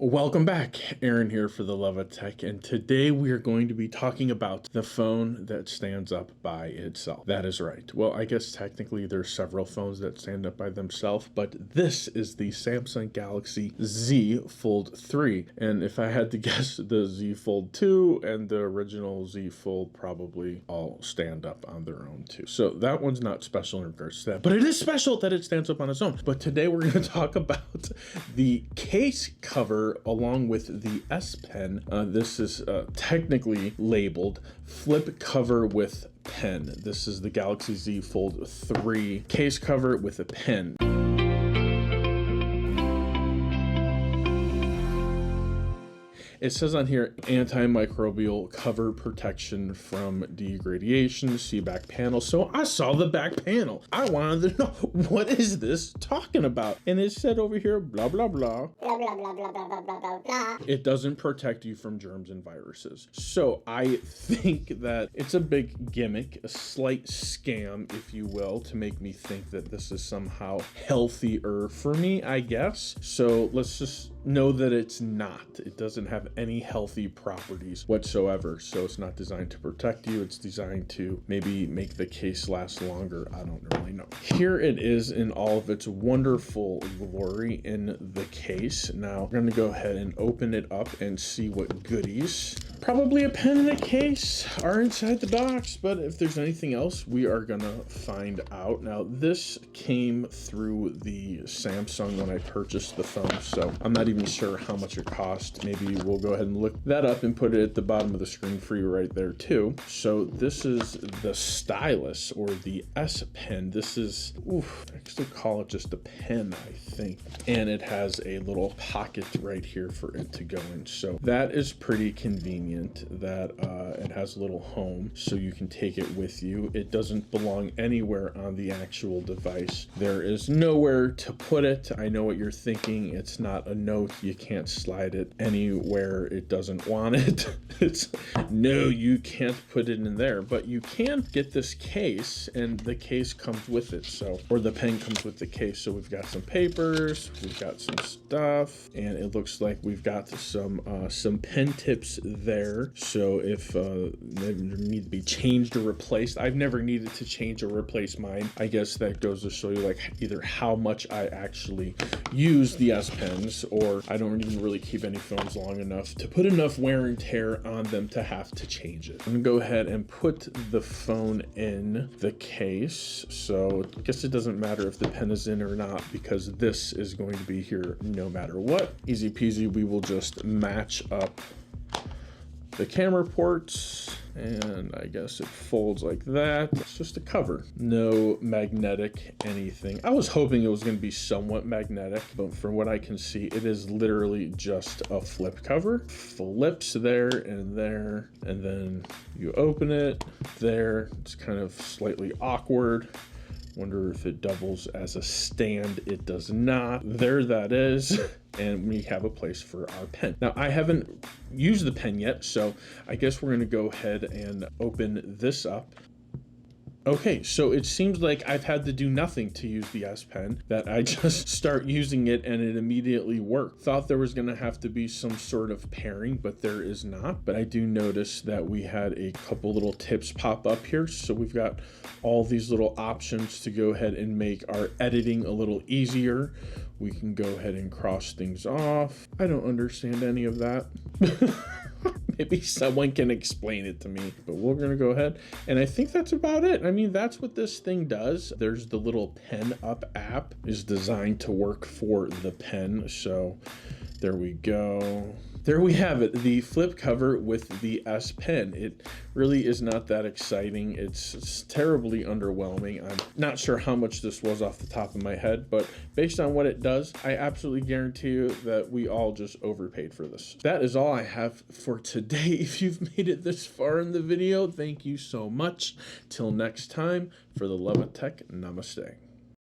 Welcome back, Aaron here for the Love of Tech, and today we are going to be talking about the phone that stands up by itself. That is right. Well, I guess technically there's several phones that stand up by themselves, but this is the Samsung Galaxy Z Fold 3, and if I had to guess, the Z Fold 2 and the original Z Fold probably all stand up on their own too. So that one's not special in regards to that, but it is special that it stands up on its own. But today we're going to talk about the case cover along with the S Pen. This is technically labeled flip cover with pen. This is the Galaxy Z Fold 3 case cover with a pen. It says on here, antimicrobial cover protection from degradation, see back panel. So I saw the back panel. I wanted to know, what is this talking about? And it said over here, blah, blah, blah. Blah, blah, blah, blah, blah, blah, blah, blah. It doesn't protect you from germs and viruses. So I think that it's a big gimmick, a slight scam, if you will, to make me think that this is somehow healthier for me, I guess. So let's just know that it's not. It doesn't have any healthy properties whatsoever. So it's not designed to protect you. It's designed to maybe make the case last longer. I don't really know. Here it is in all of its wonderful glory in the case. Now we're going to go ahead and open it up and see what goodies. Probably a pen and a case are inside the box, but if there's anything else, we are gonna find out. Now, this came through the Samsung when I purchased the phone, so I'm not even sure how much it cost. Maybe we'll go ahead and look that up and put it at the bottom of the screen for you right there too. So this is the stylus, or the S Pen. This is, I actually call it just a pen, I think. And it has a little pocket right here for it to go in. So that is pretty convenient. That it has a little home so you can take it with you. It doesn't belong anywhere on the actual device. There is nowhere to put it. I know what you're thinking. It's not a note. You can't slide it anywhere it doesn't want it. No, you can't put it in there, but you can get this case, and the case comes with it. So, or the pen comes with the case. So we've got some papers, we've got some stuff, and it looks like we've got some pen tips there. So if they need to be changed or replaced, I've never needed to change or replace mine. I guess that goes to show you like either how much I actually use the S Pens, or I don't even really keep any phones long enough to put enough wear and tear on them to have to change it. I'm gonna go ahead and put the phone in the case. So I guess it doesn't matter if the pen is in or not, because this is going to be here no matter what. Easy peasy, we will just match up the camera ports, and I guess it folds like that. It's just a cover, no magnetic anything. I was hoping it was going to be somewhat magnetic, but from what I can see, it is literally just a flip cover. Flips there, and then you open it there. It's kind of slightly awkward. Wonder if it doubles as a stand. It does not. There that is. And we have a place for our pen. Now, I haven't used the pen yet, so I guess we're gonna go ahead and open this up. Okay, so it seems like I've had to do nothing to use the S Pen, that I just start using it and it immediately worked. Thought there was gonna have to be some sort of pairing, but there is not. But I do notice that we had a couple little tips pop up here. So we've got all these little options to go ahead and make our editing a little easier. We can go ahead and cross things off. I don't understand any of that. Maybe someone can explain it to me, but we're gonna go ahead. And I think that's about it. I mean, that's what this thing does. There's the little Pen Up app, is designed to work for the pen. So there we go. There we have it, the flip cover with the S Pen. It really is not that exciting. It's terribly underwhelming. I'm not sure how much this was off the top of my head, but based on what it does, I absolutely guarantee you that we all just overpaid for this. That is all I have for today. If you've made it this far in the video, thank you so much. Till next time, for the love of tech, namaste.